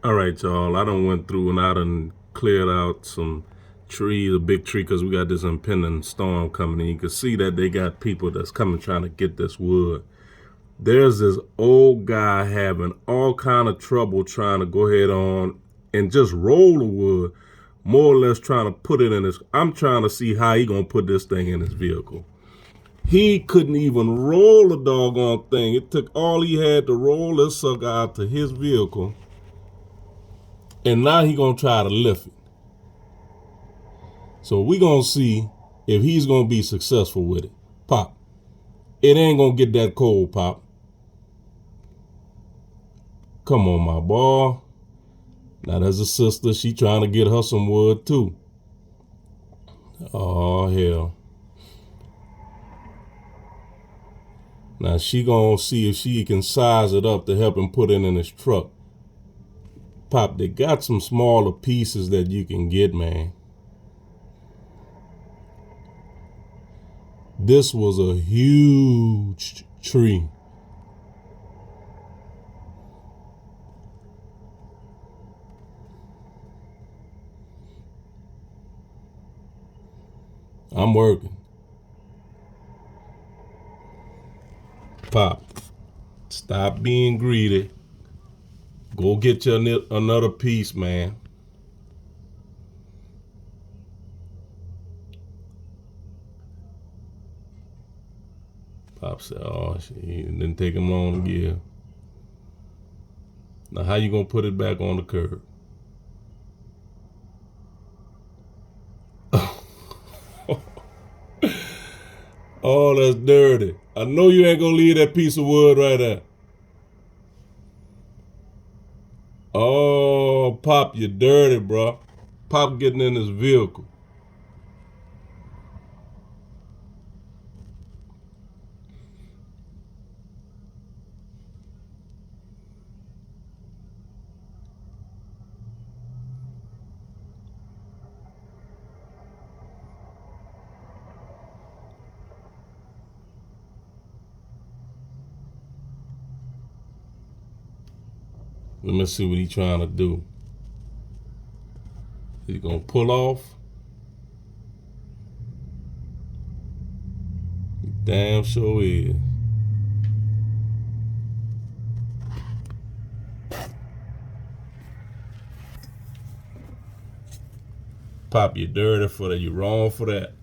All right, y'all. I done went through and I done cleared out some trees, a big tree, because we got this impending storm coming in. You can see that they got people that's coming trying to get this wood. There's this old guy having all kind of trouble trying to go ahead on and just roll the wood, more or less trying to put it in his. I'm trying to see how he gonna put this thing in his vehicle. He couldn't even roll the doggone thing. It took all he had to roll this sucker out to his vehicle. And now he gonna try to lift it. So we gonna see if he's gonna be successful with it. Pop, it ain't gonna get that cold, Pop. Come on, my boy. Now there's a sister, she trying to get her some wood too. Oh hell. Now she gonna see if she can size it up to help him put it in his truck. Pop, they got some smaller pieces that you can get, man. This was a huge tree. I'm working. Pop, stop being greedy. Go get you another piece, man. Pop said, oh, it didn't take him long to give. Now, how you gonna put it back on the curb? Oh, that's dirty. I know you ain't gonna leave that piece of wood right there. Oh, Pop, you dirty, bro. Pop getting in his vehicle. Let me see what he's trying to do. He's gonna pull off. He damn sure is. Pop, you dirty for that. You wrong for that.